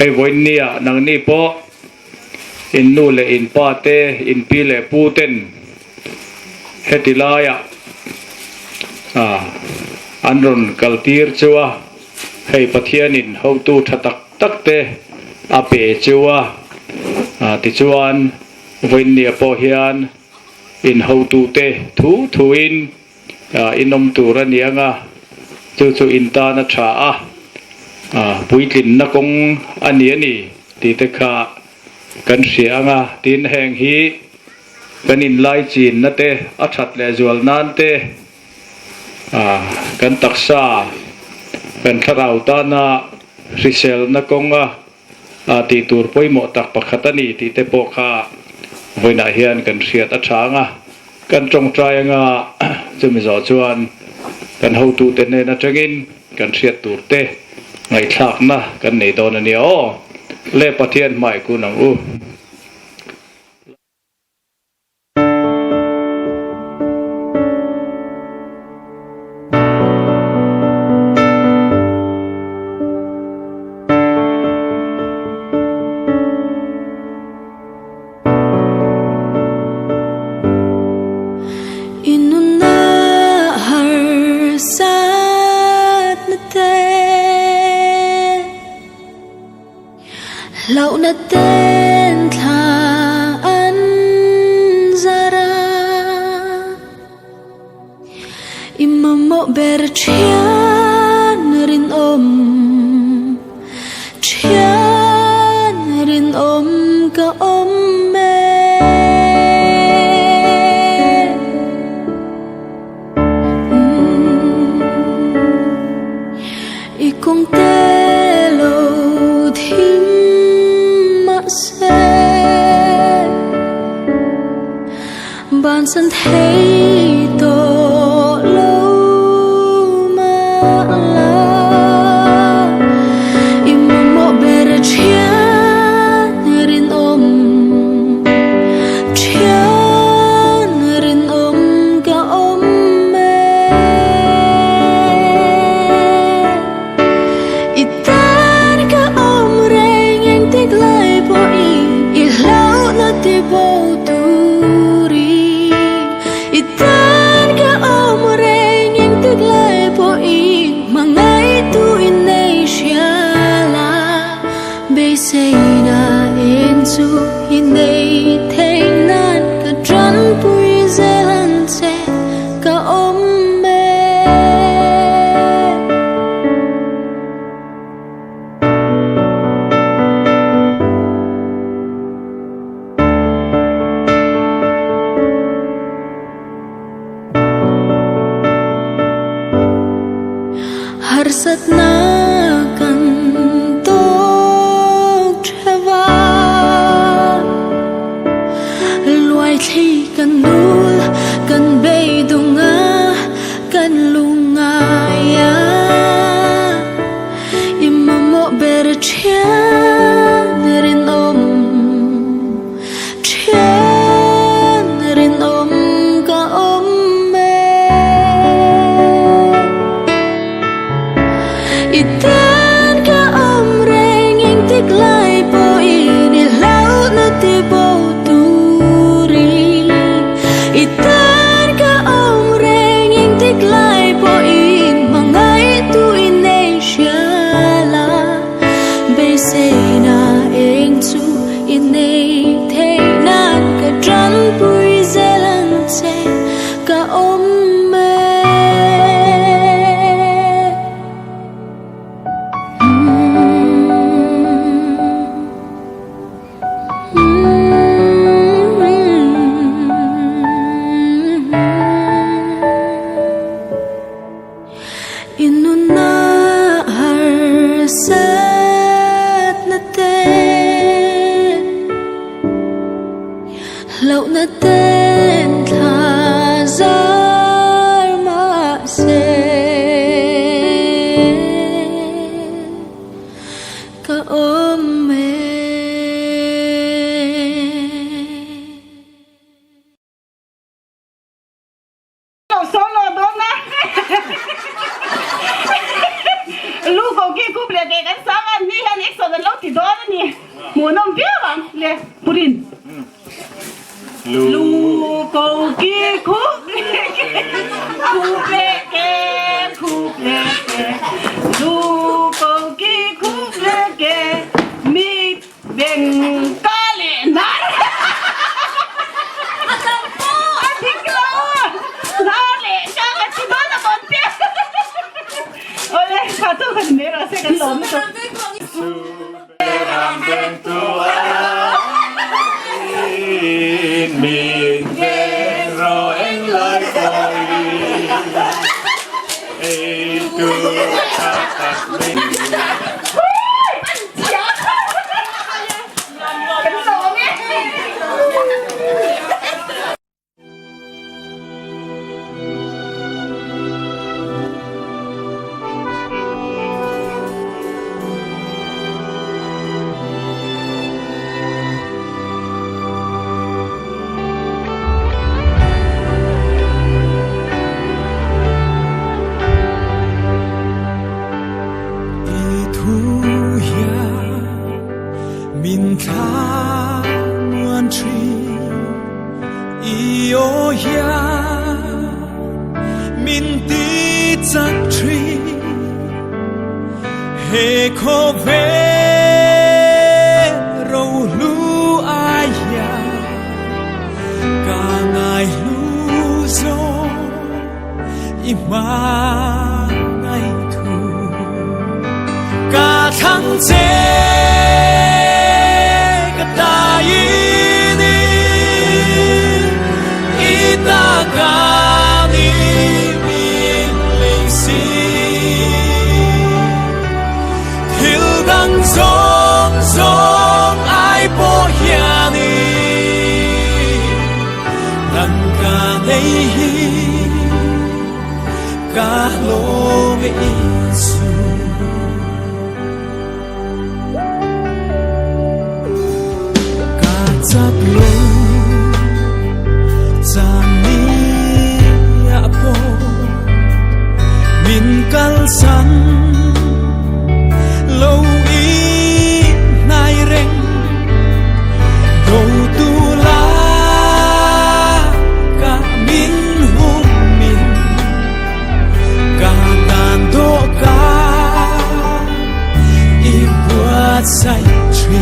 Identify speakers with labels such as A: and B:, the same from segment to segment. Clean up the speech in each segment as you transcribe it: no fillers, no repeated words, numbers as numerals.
A: hay voi nia nang ni po in nu le in pa te in pi le pu ten hetilaya anron kaltir chua hay pathian in ho tu thatak tak te ape chua ti chuan voi nia po hian in ho tu te thu in inom tu ra nianga chu in ta na tha puitlin na kong ani ani ti te kha kan sianga tin heng hi kanin lai chin na te athat le zual nan te kan taksa kan tharau ta na risel na konga ti tur poimo tak pakhatani ti te po kha voina hian kan riat athanga kan tong trai nga chumi zo chuan kan ho tu te ne na tangin kan riat tur te ngày thạc na kan nei don ani o le pathian mai ku nang u
B: Lau na ten thla an zara imamo ber chian rin ka om me ikong telo thim ban san thấy to lâu mà la im mo ber chian rin ka om me itan ka om reng anh tiếc lại po i lau na ti bo tu ta
C: ลูกของกี้คุบเลยแกกันสักอันนี้ฮันเอ็กซ์โดนล็อกที่โดนนี่หมูน้ำเบี้ยบังเลยปุรินลูกของกี้คุบเลยคุบเลยแกคุบเลยแกลูกของกี้คุบเลยแกมีเบ่งกาเลน่าอาทิตย์ละน่าเล่จังอาทิตย์ละบนเตี้ยโอ้ยข้าตัวคนนี้เราเสกันล้มตัว
A: Min ro en lai ei tu tatak min
C: เป็นสองไง
D: Min tha muôn tri io ya min ti chắc tri he ko ve ro lu ai ya ka ngai lu zo i ma ngai thu ka thang che Zong zong ai po hiani Nang ka nei ka lo me isu Ka chak lo chan ni ya po Min kal san lo reng đâu tu la cả min hum min cả đàn đô ca i buat sai tri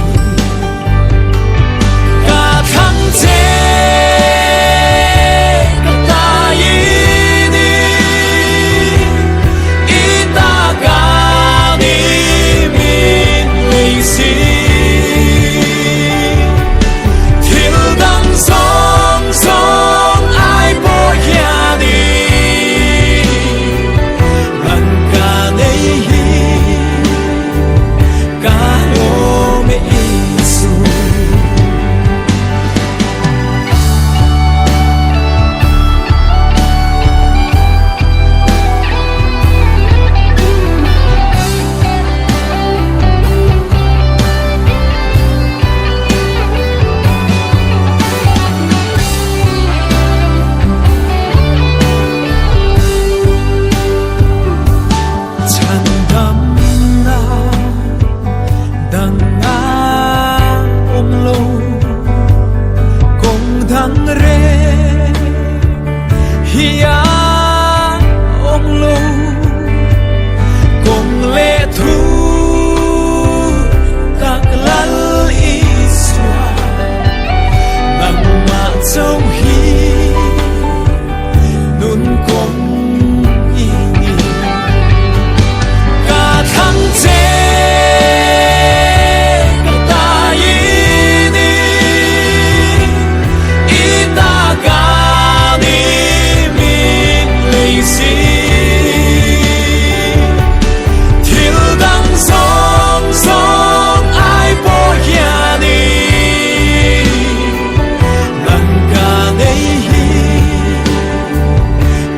D: cả thăng chế cả ta ini ita ka ni min lei si Song ai po hiani Nang ka nei ka lo me isu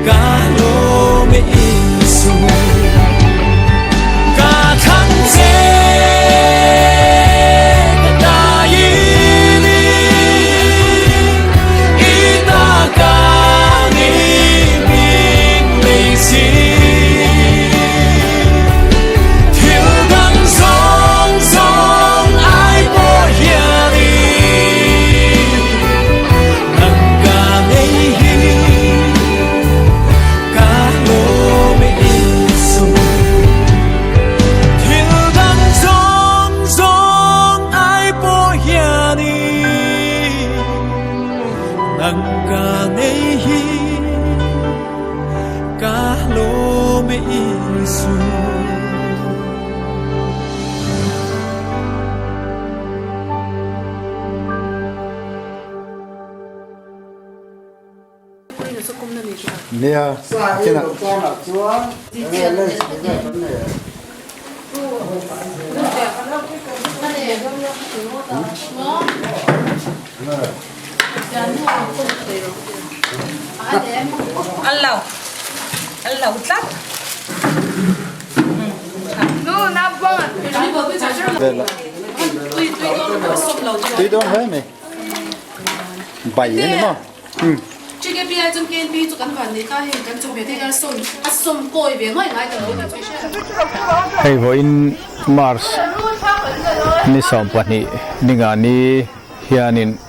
D: God nei hi ka lo me isu
E: Nia, kena.
C: Ăn lẩu chắc.
E: Tuy đó hết mày. Bảy nữa mà.
F: 这个边中间边做緊飯，你家係緊做別啲嘅送過邊，我係嗌到嘅最少。
A: Hei voin Mars ni sampani Ningani hianin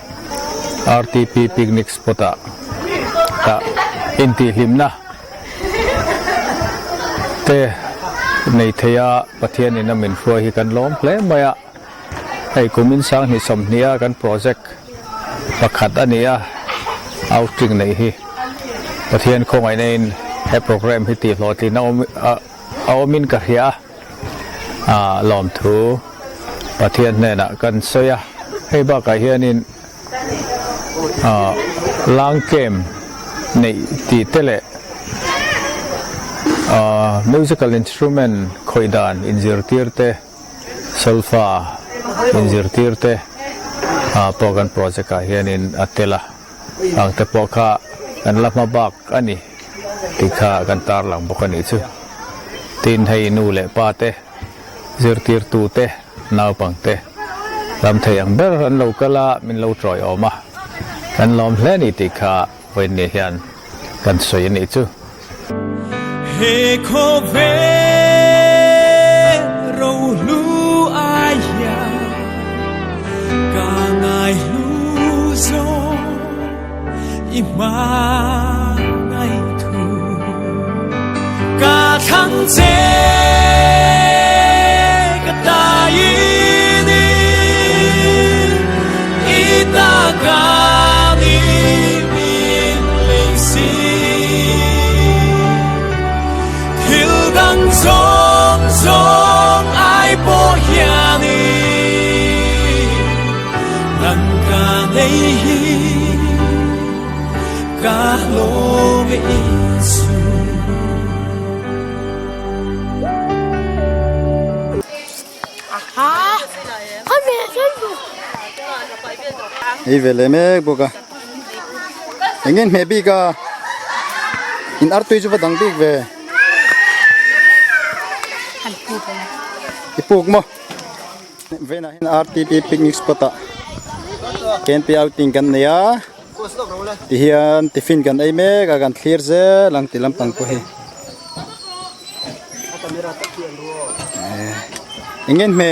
A: RTP Picnic Spot ta inti hlimna te nei theia pathian in amin fua hi kan lom hle maya hei kumin sang ni somnia kan project pakhat ania outing nei hi pathian khongai nein he program hi ti hloti na awamin ka hria lom thu pathian ne na kan soya hei ba ka hianin lang kem nei ti tele musical instrument khoidan injirtirte solfa injirtirte program project ka hianin atela ang te poka kan lama bak ani tikha kan tar lang bokani chu tin hei nu le pa te zirtir tu te naw pang te lam thei ang ber an lo kala min lo troi oma kan lom hle ni tikha wen ne hian kan soi ni chu
D: he ko ve ro lu aya ka ngai lu zo ima ngai thu ka thang che ka dai ni ita ka ni min le si thil dang song song ai po hiani nan ka nei hi ka lo me isu
E: Ei vele me boka. Engin maybe ka in artu ju badang big ve. Ipuk mo. Ve na in RTP Picnic Spot. Can be outing kan ya. Tihian tifin kan ai me ka kan clear ze lang tilam pang ko hi. Engin me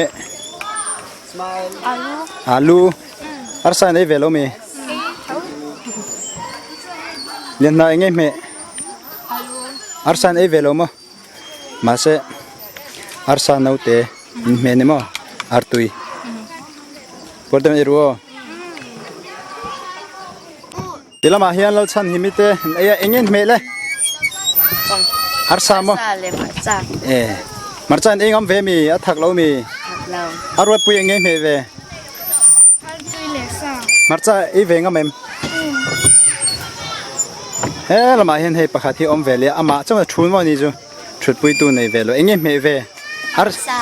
E: alu arsan ai velo me len na engin me arsan ai velo mo mase arsan naute me ne mo artui pordam iruo tilama hian lal san himite aya engin me le arsa mo marchan engam ve mi athak lo mi arwa pu engin me ve marcha ei venga mem he lama hian hei pakhathi om vele ama chama thun mo ni chu thut pui tu nei velo engin me ve arsa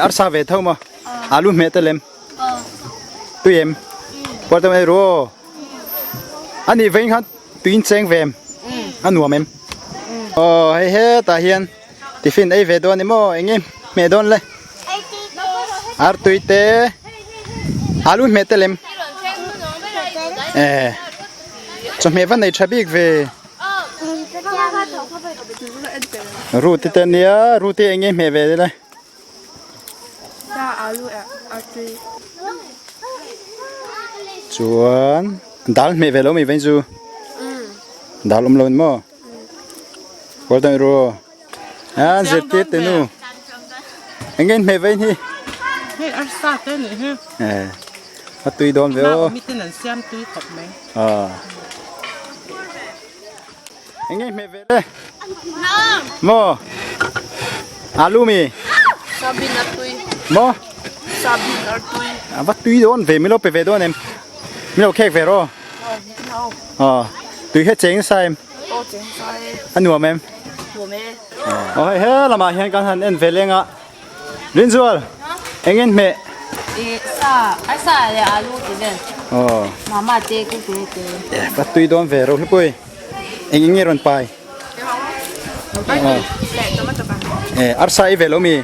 E: arsa ve thoma alu me telem tuem portam ai ro ani vein han tuin cheng vem anu mem hei he ta hian tifin ei ve do ni mo engin me don le ar tuite alu me telem cho mẹ vẫn này chả biết về ruti tên nia ruti anh em mẹ về đây chuan dal mẹ về lâu mẹ vẫn du dal lâu mà qua đây rồi giật tiết tên nu anh em mẹ về đi tùy đón về ô. anh em mẹ về đây mò alu mi
F: Sabin at tuy.
E: mò
F: Sabin at tuy.
E: vắt túi đó về mới lo về đó em mới lo kẹt về rồi túi hết chén sai em
F: Ô chén sai.
E: anh nuông em
F: Của mẹ.
E: ôi hết là mà hiện căn anh về lên ạ lên rồi anh em mẹ
F: Sa le alu thì về. Mama tê cái tê.
E: vắt túi đó về rồi lúc bơi anh nghe rồi bài ar sai về lo mi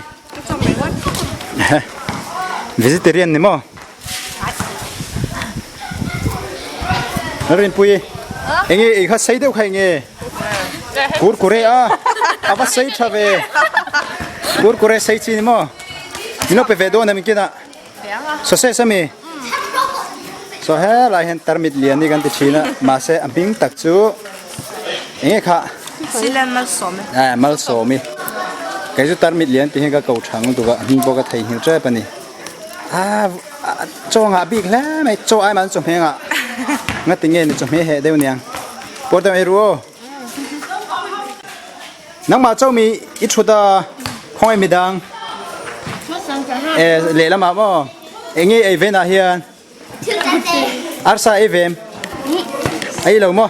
E: vegetarian ni mo rin pui anh ấy khát say đâu khai nghe cút cure à à say cha về cút cure say chi ni mo mình phải về đâu nè mình kia nè so say sao mi so he lại hiện tar mít liền đi gần tới chi nè mà sẽ ăn ping tắc chú anh ấy khá
F: Silen mal som.
E: mal so mi cái chú tar mít liền thì hiện cái cầu trắng tụi bạn hình bao cái thầy hiểu chơi bani cho ngã bị lẽ mày cho ai mà cho mày ngã ngắt tiếng nghe cho mày hệ đâu nè bố tao ai rùa nắng mà cho mi ít chút da không ai mi đang lệ lắm mà mo anh ấy ai về nào hiền ar sa ai về ai lâu mo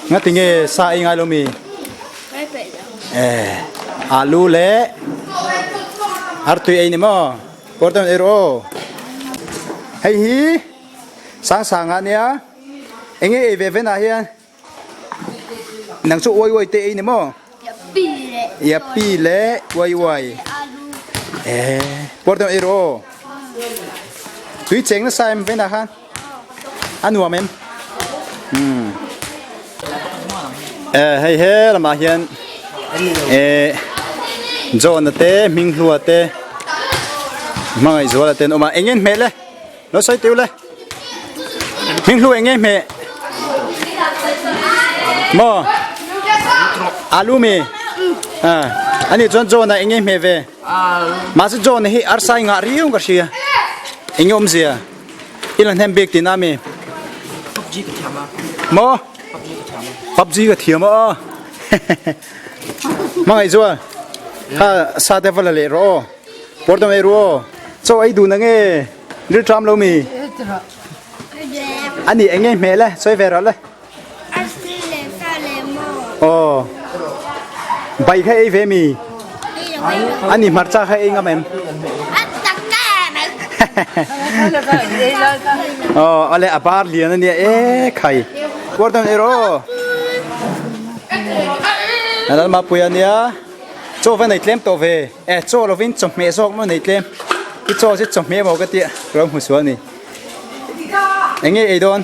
E: ngắt tiếng nghe sa ai ngay lâu mi alu lệ ar tui ai nè mo bố tao ai rùa hay hi sáng sáng anh nhá anh ấy về nào hiền nắng chỗ oi oi tê nè mo ya pi lệ oi oi bố tao ai rùa tui chén nó sai về nào han anh nuông em hay he là mà hiền John là tê Minh Lua tê mà ngày rồi là tên ông mà anh em mẹ lên nó xoay tiêu lên Minh Lua anh em mẹ mò alu mi anh ấy John này anh em mẹ về mà sẽ John này ar sai ngã riu cái gì anh em gì à ilan hem big tin ami mò PUBG cái thiam mà mà ngày rồi sa te vala le ro portam e ro cho ai du na nge ri tram lo mi ani enge me le soi ve ro le bai khai ai ve mi ani marcha khai ai ngam em ale abar lian ni khai portam e ro anh mà bây giờ cho vào này tlem to về, cho nó vin chồng mẹ cho nó này tlem, cái cho sẽ chồng mẹ vào cái tiệm, rồi một số này, anh ấy đón,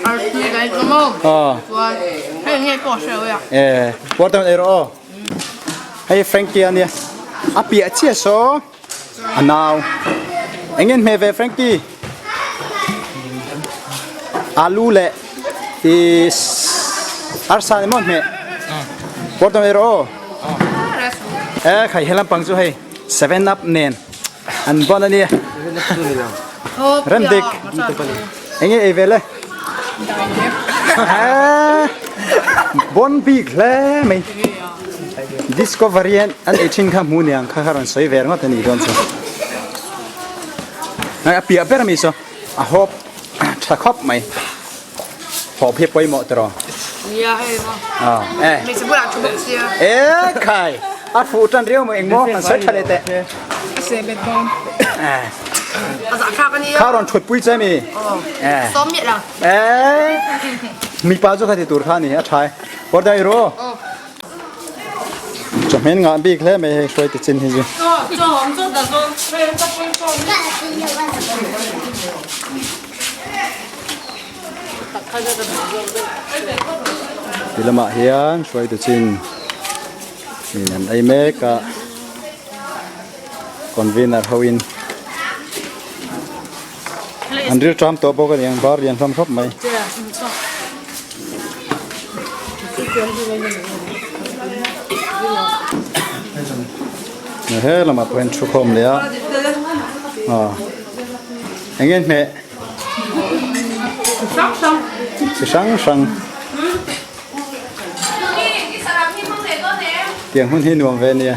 F: cái mông, hay nghe bỏ sợi à,
E: bỏ tao đây rồi, hay Frankie anh à bịa chia số, nào, anh ấy mẹ về Frankie, alu lệ, thì ar sa ni mon me portam ero khai helam pang chu hei 7 up nen an bon ani ram dik enge evele bon big le me discovery an echin kha mu niang kha kharan soi ver ngot ani don so na apia permi so a hop thakop mai hop he poi mo tro
F: dạ hay mà mình sẽ làm cho bụng xia
E: khai à phụ trần riêu mà anh mua mà sấy thay tệ
F: sẽ bệt bom à dạ khác cái gì
E: khao đòn chuột bụi chơi mi
F: xóm nhẹ là
E: mi bao nhiêu cái tour khani à trái bỏ đây rồi cho mình ngắm big le mày quay tự tin hình gì
F: cho hỏng cho đợt rồi về tập quên cho
E: thì là mà hiền quay tự tin mình làm ai mấy cả còn viên là hawin anh đưa tram to bao cái điện bar điện tram shop mày thế là mà quen chụp hôm đấy anh em mẹ
F: xong
E: cái sáng tiếng hôn hi nuông về nè